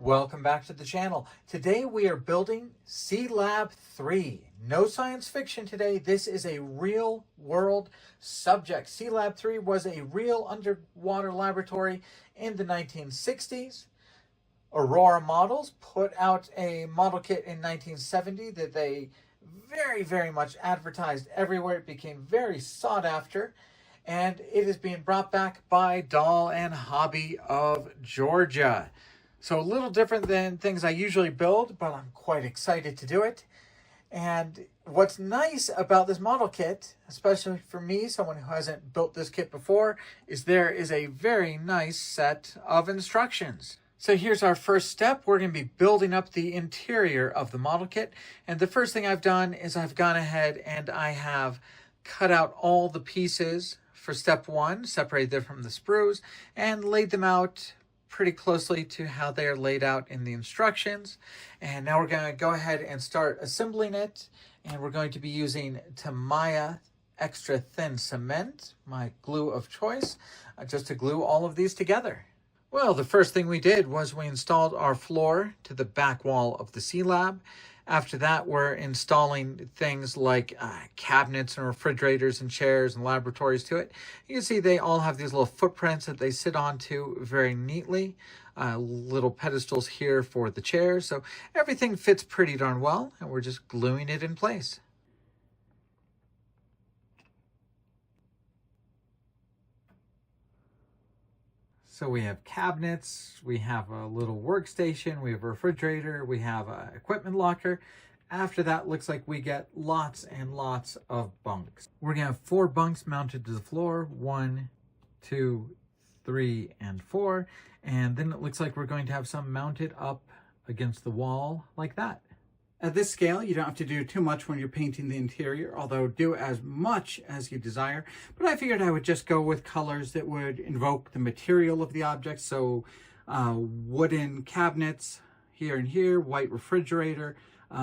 Welcome back to the channel. Today we are building Sealab III. No science fiction today. This is a real world subject. Sealab III was a real underwater laboratory in the 1960s. Aurora Models put out a model kit in 1970 that they very much advertised everywhere. It became very sought after. And it is being brought back by Doll and Hobby of Georgia. So a little different than things I usually build, but I'm quite excited to do it. And what's nice about this model kit, especially for me, someone who hasn't built this kit before, is there is a very nice set of instructions. So here's our first step. We're going to be building up the interior of the model kit. And the first thing I've done is I've gone ahead and I have cut out all the pieces for step one, separated them from the sprues, and laid them out pretty closely to how they're laid out in the instructions. And now we're going to go ahead and start assembling it. And we're going to be using Tamiya extra thin cement, my glue of choice, just to glue all of these together. Well, the first thing we did was we installed our floor to the back wall of the Sealab. After that, we're installing things like cabinets and refrigerators and chairs and laboratories to it. You can see they all have these little footprints that they sit onto very neatly. Little pedestals here for the chairs. So everything fits pretty darn well, and we're just gluing it in place. So we have cabinets, we have a little workstation, we have a refrigerator, we have an equipment locker. After that, looks like we get lots and lots of bunks. We're gonna have 4 bunks mounted to the floor, 1, 2, 3, and 4. And then it looks like we're going to have some mounted up against the wall like that. At this scale, you don't have to do too much when you're painting the interior, although do as much as you desire. But I figured I would just go with colors that would invoke the material of the object. So wooden cabinets here and here, white refrigerator,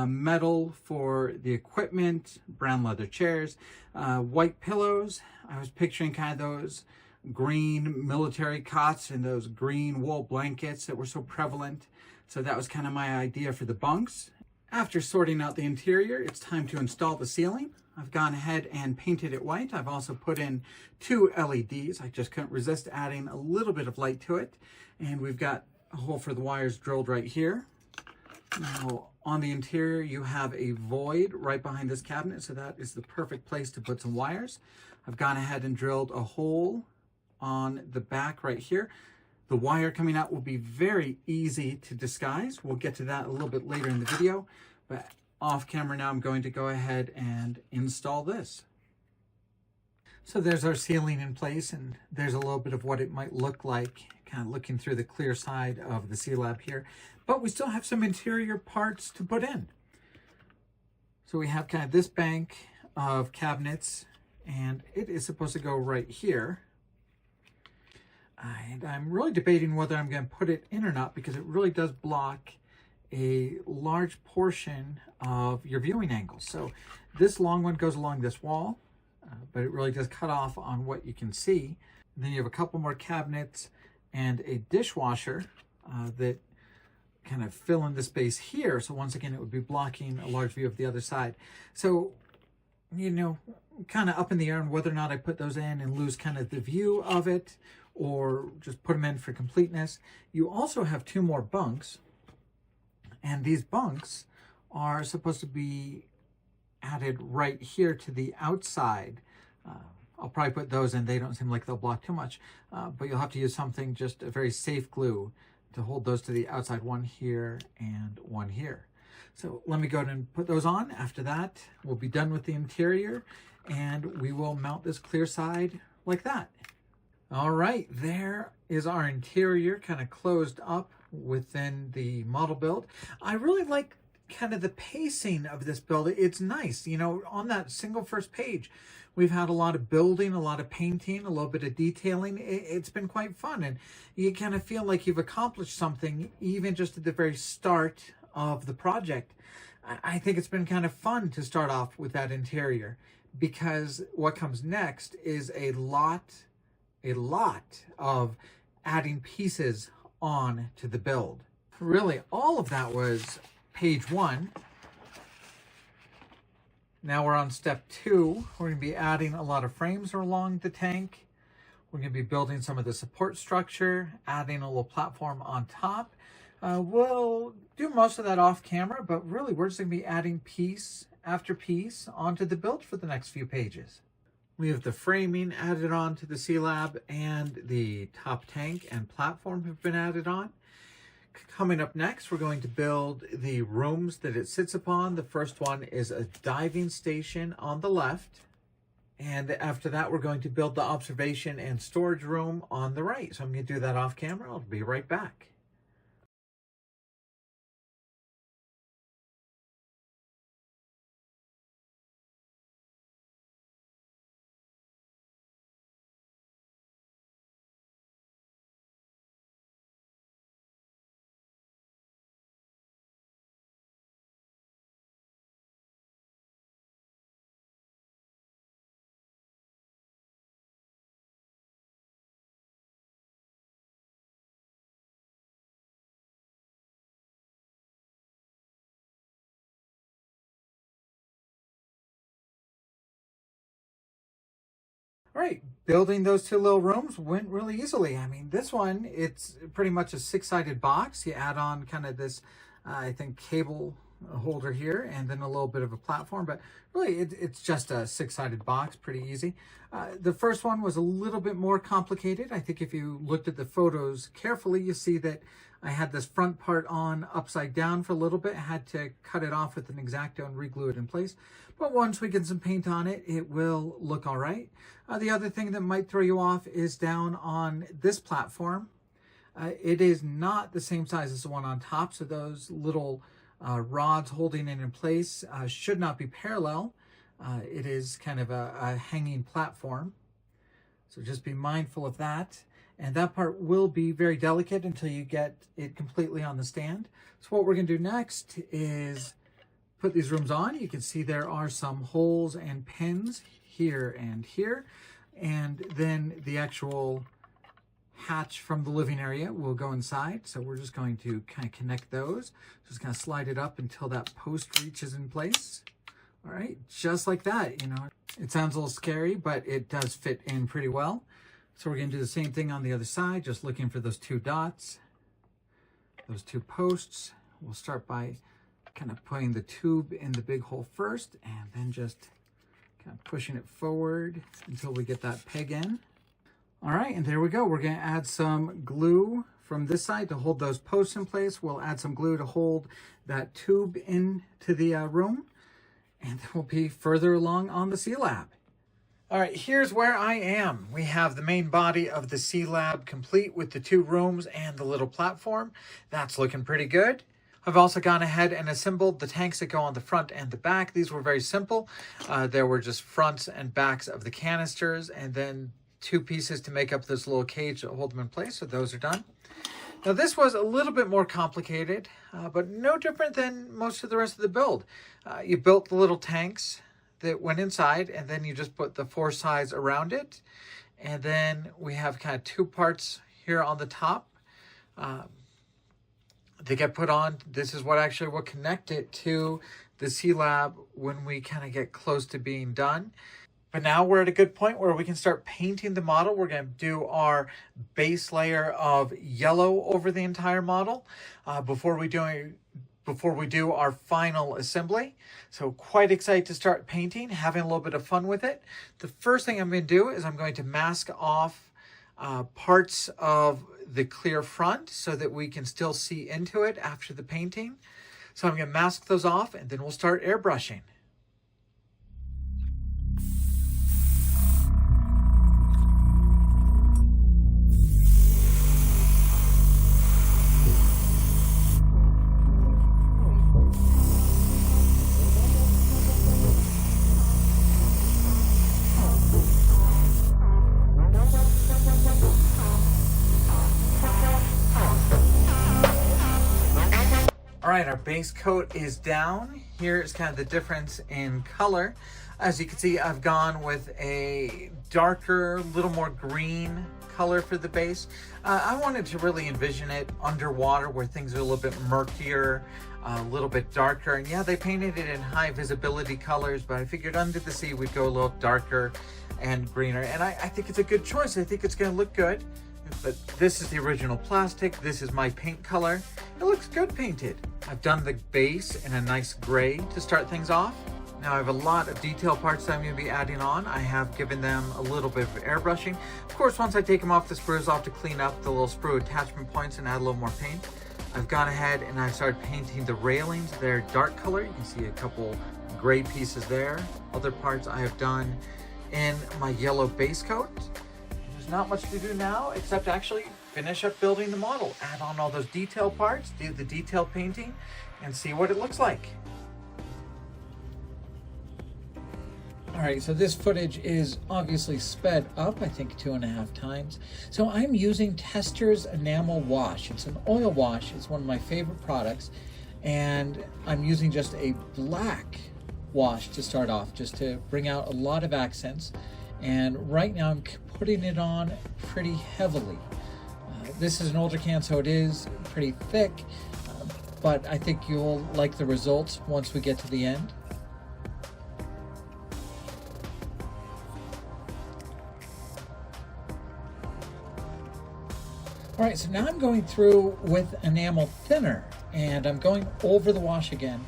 metal for the equipment, brown leather chairs, white pillows. I was picturing kind of those green military cots and those green wool blankets that were so prevalent. So that was kind of my idea for the bunks. After sorting out the interior, it's time to install the ceiling. I've gone ahead and painted it white. I've also put in 2 LEDs. I just couldn't resist adding a little bit of light to it. And we've got a hole for the wires drilled right here. Now, on the interior, you have a void right behind this cabinet, so that is the perfect place to put some wires. I've gone ahead and drilled a hole on the back right here. The wire coming out will be very easy to disguise. We'll get to that a little bit later in the video, but off camera now, I'm going to go ahead and install this. So there's our ceiling in place, and there's a little bit of what it might look like, kind of looking through the clear side of the Sealab here, but we still have some interior parts to put in. So we have kind of this bank of cabinets, and it is supposed to go right here. And I'm really debating whether I'm going to put it in or not, because it really does block a large portion of your viewing angles. So this long one goes along this wall, but it really does cut off on what you can see. And then you have a couple more cabinets and a dishwasher that kind of fill in the space here. So once again, it would be blocking a large view of the other side. So, you know, kind of up in the air on whether or not I put those in and lose kind of the view of it, or just put them in for completeness. You also have 2 more bunks, and these bunks are supposed to be added right here to the outside. I'll probably put those in. They don't seem like they'll block too much, but you'll have to use something, just a very safe glue, to hold those to the outside, one here and one here. So let me go ahead and put those on. After that, we'll be done with the interior, and we will mount this clear side like that. All right, there is our interior kind of closed up within the model build. I really like kind of the pacing of this build. It's nice, you know, on that single first page, we've had a lot of building, a lot of painting, a little bit of detailing. It's been quite fun, and you kind of feel like you've accomplished something even just at the very start of the project. I think it's been kind of fun to start off with that interior, because what comes next is a lot of adding pieces on to the build. Really, all of that was page 1. Now we're on step 2. We're going to be adding a lot of frames along the tank. We're going to be building some of the support structure, adding a little platform on top. We'll do most of that off camera, but really we're just going to be adding piece after piece onto the build for the next few pages. We have the framing added on to the Sealab, and the top tank and platform have been added on. Coming up next, we're going to build the rooms that it sits upon. The first one is a diving station on the left. And after that, we're going to build the observation and storage room on the right. So I'm going to do that off camera. I'll be right back. All right, building those 2 little rooms went really easily. I mean, this one, it's pretty much a 6-sided box. You add on kind of this, I think, cable holder here, and then a little bit of a platform, but really it's just a 6-sided box, pretty easy. The first one was a little bit more complicated. I think if you looked at the photos carefully, you see that I had this front part on upside down for a little bit. I had to cut it off with an X-Acto and re-glue it in place. But once we get some paint on it, it will look all right. The other thing that might throw you off is down on this platform. It is not the same size as the one on top, so those little rods holding it in place should not be parallel. It is kind of a hanging platform, so just be mindful of that. And that part will be very delicate until you get it completely on the stand. So what we're going to do next is put these rooms on. You can see there are some holes and pins here and here, and then the actual hatch from the living area will go inside. So we're just going to kind of connect those. Just kind of slide it up until that post reaches in place. All right, just like that. You know, it sounds a little scary, but it does fit in pretty well. So we're going to do the same thing on the other side, just looking for those 2 dots, those 2 posts. We'll start by kind of putting the tube in the big hole first, and then just kind of pushing it forward until we get that peg in. All right, and there we go. We're going to add some glue from this side to hold those posts in place. We'll add some glue to hold that tube into the room, and then we'll be further along on the Sealab. All right, here's where I am. We have the main body of the Sealab complete with the 2 rooms and the little platform. That's looking pretty good. I've also gone ahead and assembled the tanks that go on the front and the back. These were very simple. There were just fronts and backs of the canisters, and then 2 pieces to make up this little cage to hold them in place. So those are done. Now this was a little bit more complicated, but no different than most of the rest of the build. You built the little tanks that went inside, and then you just put the 4 sides around it. And then we have kind of 2 parts here on the top. They get put on. This is what actually will connect it to the Sealab when we kind of get close to being done. But now we're at a good point where we can start painting the model. We're going to do our base layer of yellow over the entire model before we do our final assembly. So quite excited to start painting, having a little bit of fun with it. The first thing I'm going to do is I'm going to mask off parts of the clear front so that we can still see into it after the painting. So I'm going to mask those off, and then we'll start airbrushing. All right, our base coat is down. Here is kind of the difference in color. As you can see, I've gone with a darker, little more green color for the base. I wanted to really envision it underwater where things are a little bit murkier, a little bit darker. And yeah, they painted it in high visibility colors, but I figured under the sea we'd go a little darker and greener. And I think it's a good choice. I think it's gonna look good. But this is the original plastic. This is my paint color. It looks good painted. I've done the base in a nice gray to start things off. Now I have a lot of detail parts that I'm going to be adding on. I have given them a little bit of airbrushing. Of course, once I take them off the sprues, I'll have to clean up the little sprue attachment points and add a little more paint. I've gone ahead and I've started painting the railings. They're dark color. You can see a couple gray pieces there. Other parts I have done in my yellow base coat. There's not much to do now except actually finish up building the model. Add on all those detail parts, do the detail painting, and see what it looks like. All right, so this footage is obviously sped up, I think 2.5 times. So I'm using Tester's Enamel Wash. It's an oil wash. It's one of my favorite products. And I'm using just a black wash to start off, just to bring out a lot of accents. And right now I'm putting it on pretty heavily. This is an older can, so it is pretty thick, but I think you'll like the results once we get to the end. All right, so now I'm going through with enamel thinner, and I'm going over the wash again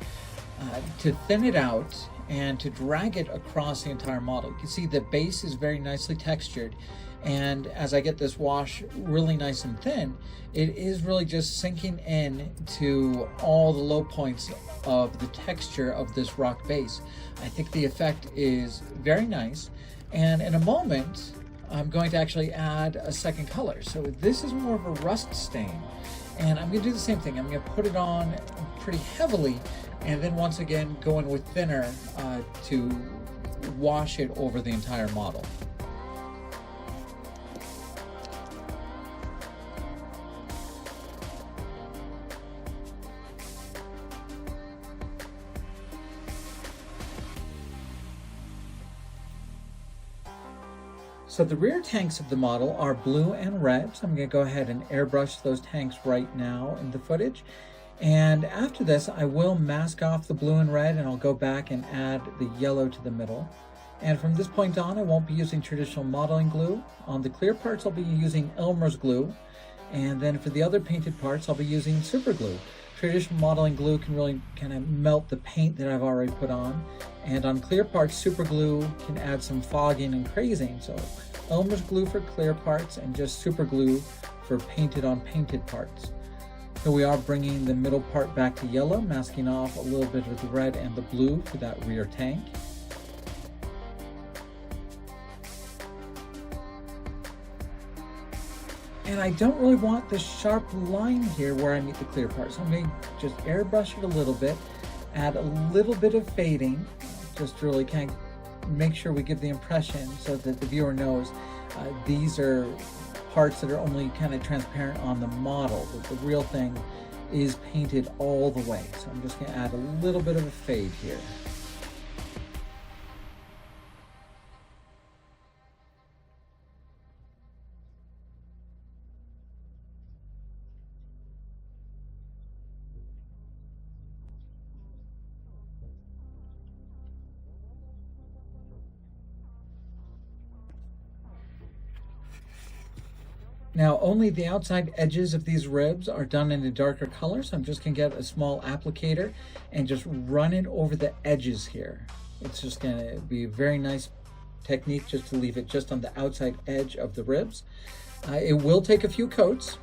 to thin it out and to drag it across the entire model. You can see the base is very nicely textured, and as I get this wash really nice and thin, it is really just sinking in to all the low points of the texture of this rock base. I think the effect is very nice, and in a moment, I'm going to actually add a second color. So this is more of a rust stain. And I'm gonna do the same thing. I'm gonna put it on pretty heavily and then once again go in with thinner to wash it over the entire model. So the rear tanks of the model are blue and red. So I'm going to go ahead and airbrush those tanks right now in the footage. And after this, I will mask off the blue and red, and I'll go back and add the yellow to the middle. And from this point on, I won't be using traditional modeling glue. On the clear parts, I'll be using Elmer's glue. And then for the other painted parts, I'll be using super glue. Traditional modeling glue can really kind of melt the paint that I've already put on. And on clear parts, super glue can add some fogging and crazing. So Elmer's glue for clear parts and just super glue for painted on painted parts. So we are bringing the middle part back to yellow, masking off a little bit of the red and the blue for that rear tank. And I don't really want the sharp line here where I meet the clear part. So I'm going to just airbrush it a little bit, add a little bit of fading, just to really kind of make sure we give the impression so that the viewer knows these are parts that are only kind of transparent on the model, but the real thing is painted all the way. So I'm just going to add a little bit of a fade here. Now only the outside edges of these ribs are done in a darker color, so I'm just going to get a small applicator and just run it over the edges here. It's just going to be a very nice technique just to leave it just on the outside edge of the ribs. It will take a few coats,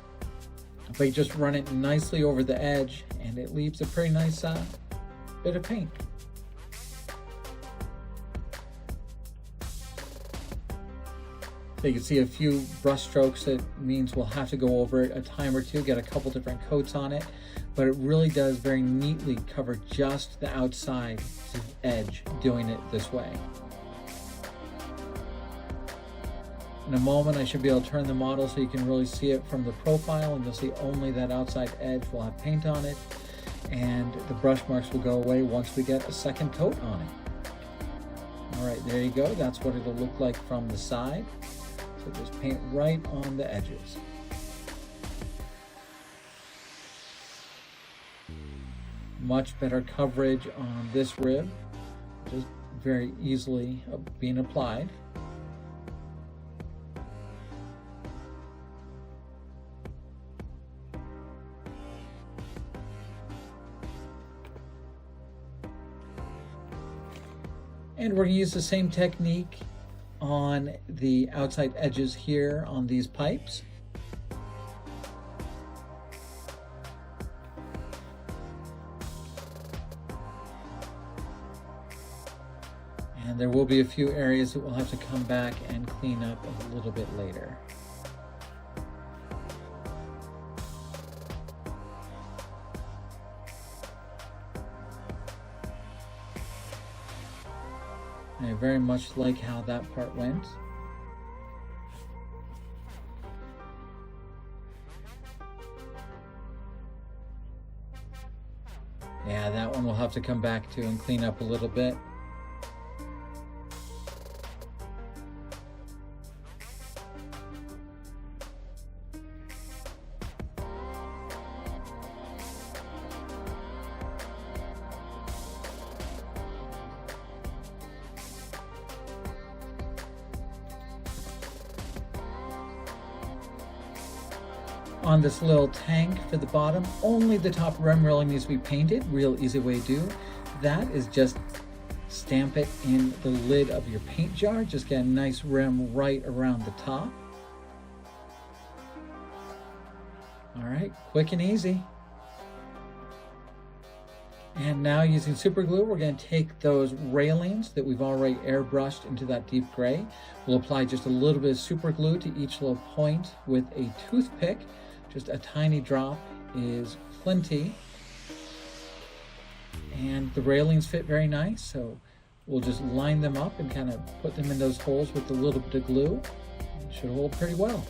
but you just run it nicely over the edge and it leaves a pretty nice bit of paint. So you can see a few brush strokes. That means we'll have to go over it a time or two, get a couple different coats on it, but it really does very neatly cover just the outside edge doing it this way. In a moment, I should be able to turn the model so you can really see it from the profile, and you'll see only that outside edge will have paint on it, and the brush marks will go away once we get a second coat on it. All right, there you go. That's what it'll look like from the side. So just paint right on the edges. Much better coverage on this rib, just very easily being applied. And we're going to use the same technique on the outside edges here on these pipes. And there will be a few areas that we'll have to come back and clean up a little bit later. I very much like how that part went. Yeah, that one we'll have to come back to and clean up a little bit. On this little tank for the bottom, only the top rim railing needs to be painted. Real easy way to do that is just stamp it in the lid of your paint jar. Just get a nice rim right around the top. All right, quick and easy. And now using super glue, we're going to take those railings that we've already airbrushed into that deep gray. We'll apply just a little bit of super glue to each little point with a toothpick. Just a tiny drop is plenty. And the railings fit very nice, so we'll just line them up and kind of put them in those holes with a little bit of glue. It should hold pretty well.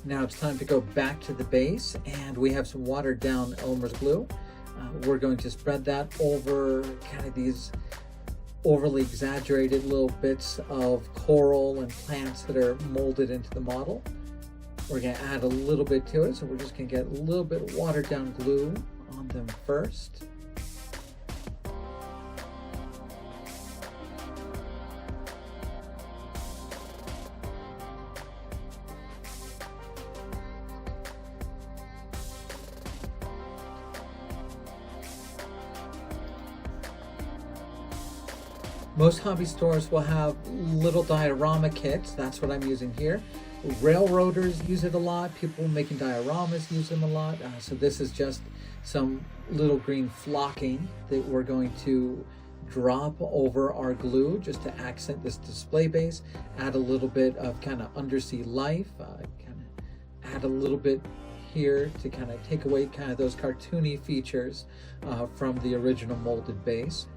Now it's time to go back to the base, and we have some watered down Elmer's glue. We're going to spread that over kind of these overly exaggerated little bits of coral and plants that are molded into the model. We're going to add a little bit to it, so we're just going to get a little bit of watered down glue on them first. Most hobby stores will have little diorama kits. That's what I'm using here. Railroaders use it a lot. People making dioramas use them a lot. So this is just some little green flocking that we're going to drop over our glue just to accent this display base. Add a little bit of kind of undersea life. Kind of add a little bit here to kind of take away kind of those cartoony features from the original molded base.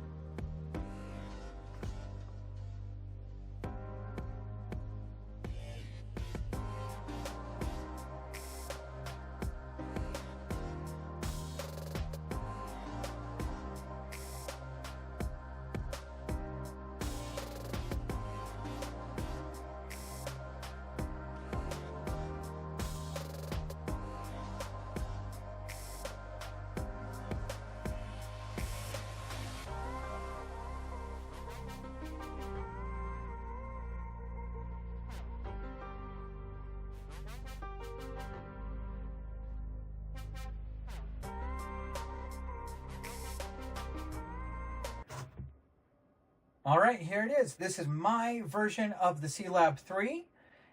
All right, here it is. This is my version of the Sealab III,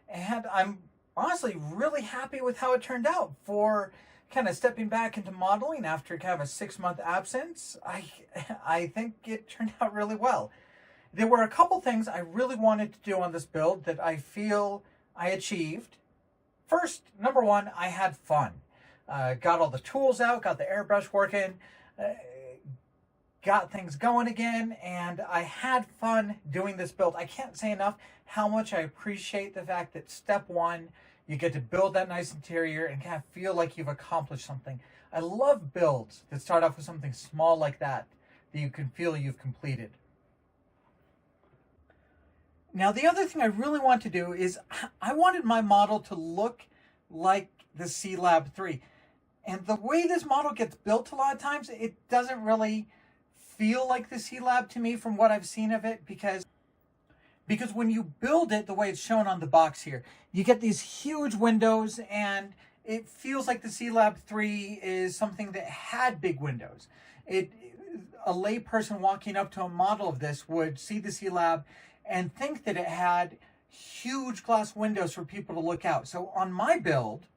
and I'm honestly really happy with how it turned out. For kind of stepping back into modeling after kind of a 6-month absence, I think it turned out really well. There were a couple things I really wanted to do on this build that I feel I achieved. First, number one, I had fun. Got all the tools out, got the airbrush working, got things going again, and I had fun doing this build. I can't say enough how much I appreciate the fact that step one, you get to build that nice interior and kind of feel like you've accomplished something. I love builds that start off with something small like that you can feel you've completed. Now, the other thing I really want to do is I wanted my model to look like the Sealab III. And the way this model gets built a lot of times, it doesn't really feel like the Sealab to me from what I've seen of it, because when you build it the way it's shown on the box here, you get these huge windows and it feels like the Sealab III is something that had big windows. A layperson walking up to a model of this would see the Sealab and think that it had huge glass windows for people to look out. So on my build,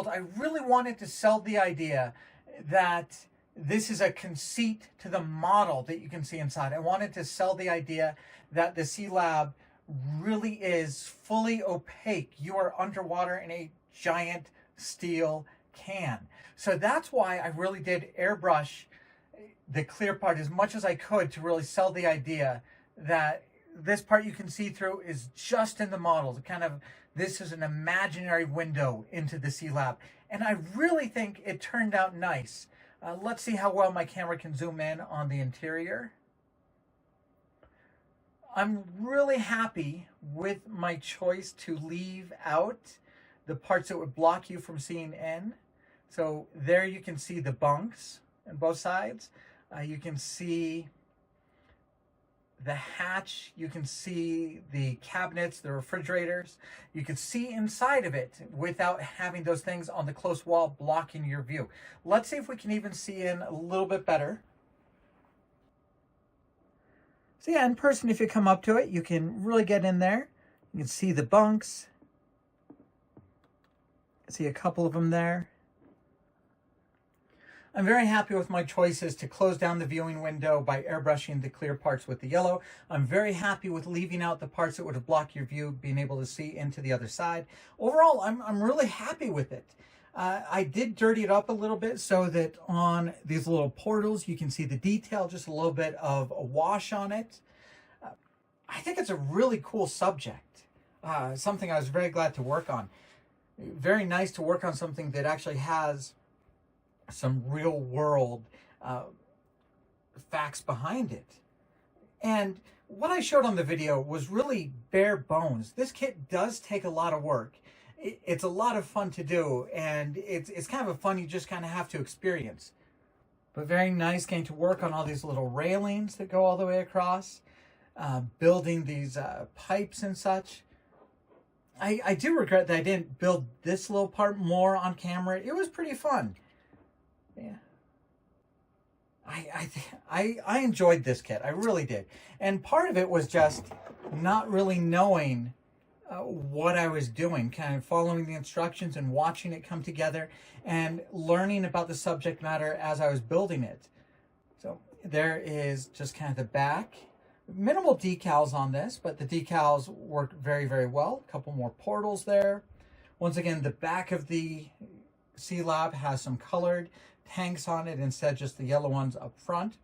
I really wanted to sell the idea that this is a conceit to the model that you can see inside. I wanted to sell the idea that the Sealab really is fully opaque. You are underwater in a giant steel can. So that's why I really did airbrush the clear part as much as I could to really sell the idea that this part you can see through is just in the model. This is an imaginary window into the Sealab. And I really think it turned out nice. Let's see how well my camera can zoom in on the interior. I'm really happy with my choice to leave out the parts that would block you from seeing in. So there you can see the bunks on both sides. You can see the hatch, you can see the cabinets, the refrigerators. You can see inside of it without having those things on the close wall blocking your view. Let's see if we can even see in a little bit better. So yeah, in person, if you come up to it, you can really get in there. You can see the bunks. See a couple of them there. I'm very happy with my choices to close down the viewing window by airbrushing the clear parts with the yellow. I'm very happy with leaving out the parts that would have blocked your view, being able to see into the other side. Overall, I'm really happy with it. I did dirty it up a little bit so that on these little portals, you can see the detail, just a little bit of a wash on it. I think it's a really cool subject, something I was very glad to work on. Very nice to work on something that actually has some real world facts behind it. And what I showed on the video was really bare bones. This kit does take a lot of work. It's a lot of fun to do, and it's kind of a fun you just kind of have to experience. But very nice getting to work on all these little railings that go all the way across, building these pipes and such. I do regret that I didn't build this little part more on camera. It was pretty fun. Yeah. I enjoyed this kit. I really did. And part of it was just not really knowing what I was doing, kind of following the instructions and watching it come together and learning about the subject matter as I was building it. So there is just kind of the back. Minimal decals on this, but the decals work very, very well. A couple more portals there. Once again, the back of the Sealab has some colored tanks on it instead just the yellow ones up front.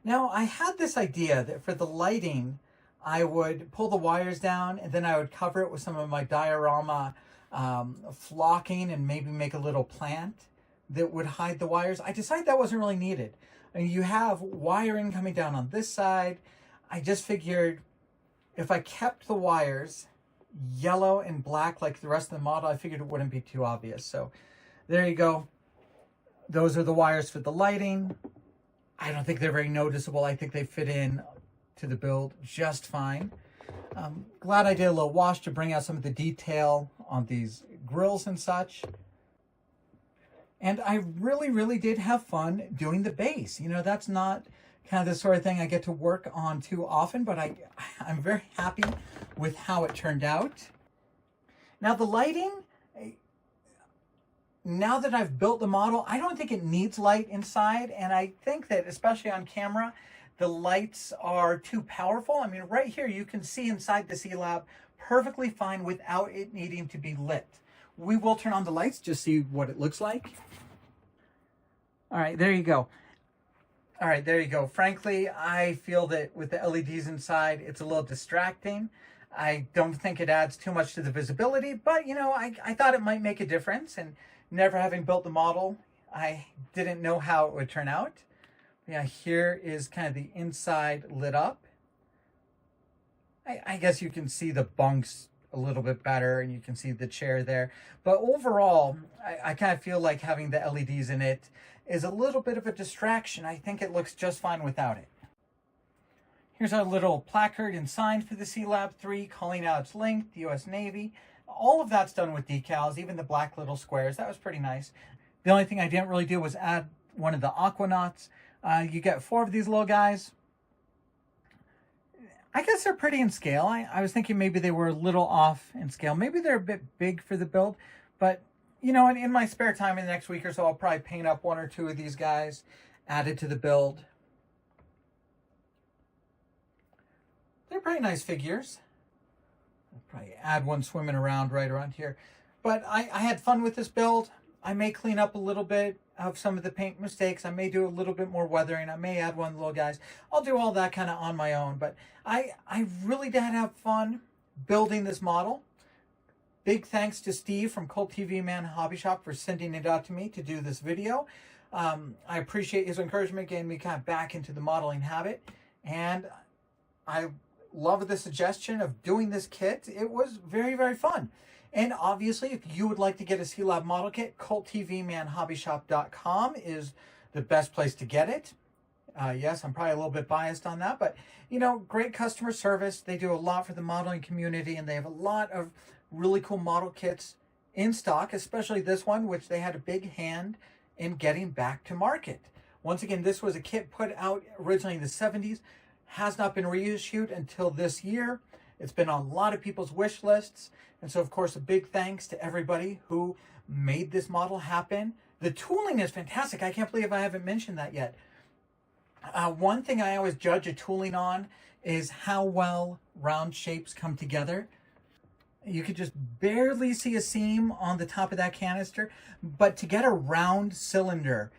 Now, I had this idea that for the lighting, I would pull the wires down and then I would cover it with some of my diorama flocking and maybe make a little plant that would hide the wires. I decided that wasn't really needed. I mean, you have wiring coming down on this side. I just figured if I kept the wires yellow and black like the rest of the model, I figured it wouldn't be too obvious. So there you go. Those are the wires for the lighting. I don't think they're very noticeable. I think they fit in to the build just fine. Glad I did a little wash to bring out some of the detail on these grills and such. And I really did have fun doing the base. You know, that's not kind of the sort of thing I get to work on too often, but I'm very happy with how it turned out. Now the lighting, now that I've built the model, I don't think it needs light inside. And I think that, especially on camera, the lights are too powerful. I mean, right here, you can see inside the Sealab perfectly fine without it needing to be lit. We will turn on the lights, just see what it looks like. All right, there you go. All right, there you go. Frankly, I feel that with the LEDs inside, it's a little distracting. I don't think it adds too much to the visibility, but you know, I thought it might make a difference, and never having built the model, I didn't know how it would turn out. Yeah, here is kind of the inside lit up. I guess you can see the bunks a little bit better, and you can see the chair there. But overall, I kind of feel like having the LEDs in it is a little bit of a distraction. I think it looks just fine without it. Here's our little placard and sign for the Sealab III, calling out its length, the US Navy. All of that's done with decals, even the black little squares. That was pretty nice. The only thing I didn't really do was add one of the aquanauts. You get 4 of these little guys. I guess they're pretty in scale. I was thinking maybe they were a little off in scale. Maybe they're a bit big for the build, but you know, in my spare time in the next week or so, I'll probably paint up 1 or 2 of these guys, added to the build. They're pretty nice figures. I'll probably add one swimming around right around here. But I had fun with this build. I may clean up a little bit of some of the paint mistakes. I may do a little bit more weathering. I may add one of the little guys. I'll do all that kind of on my own. But I really did have fun building this model. Big thanks to Steve from Cult TV Man Hobby Shop for sending it out to me to do this video. I appreciate his encouragement, getting me kind of back into the modeling habit. And I love the suggestion of doing this kit. It was very fun. And obviously, if you would like to get a Sealab model kit, culttvmanhobbyshop.com is the best place to get it. Yes, I'm probably a little bit biased on that, but you know, great customer service. They do a lot for the modeling community, and they have a lot of really cool model kits in stock, especially this one, which they had a big hand in getting back to market. Once again, this was a kit put out originally in the 70s, has not been reissued until this year. It's been on a lot of people's wish lists. And so, of course, a big thanks to everybody who made this model happen. The tooling is fantastic. I can't believe I haven't mentioned that yet. One thing I always judge a tooling on is how well round shapes come together. You could just barely see a seam on the top of that canister, but to get a round cylinder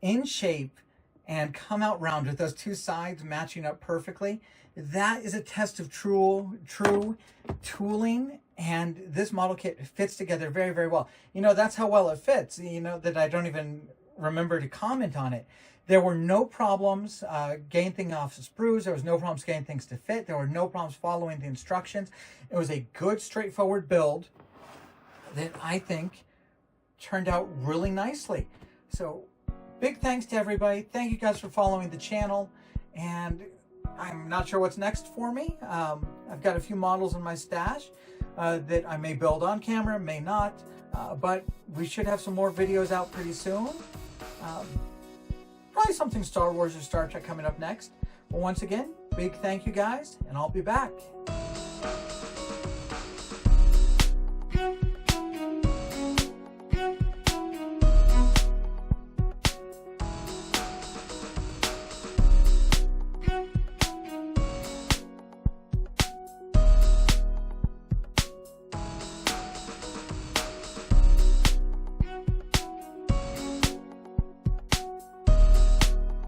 in shape and come out round with those 2 sides matching up perfectly, that is a test of true tooling. And this model kit fits together very well. You know, that's how well it fits, you know, that I don't even remember to comment on it. There were no problems getting things off the sprues. There was no problems getting things to fit. There were no problems following the instructions. It was a good, straightforward build that I think turned out really nicely. So big thanks to everybody. Thank you guys for following the channel. And I'm not sure what's next for me. I've got a few models in my stash that I may build on camera, may not. But we should have some more videos out pretty soon. Probably something Star Wars or Star Trek coming up next. But once again, big thank you guys, and I'll be back.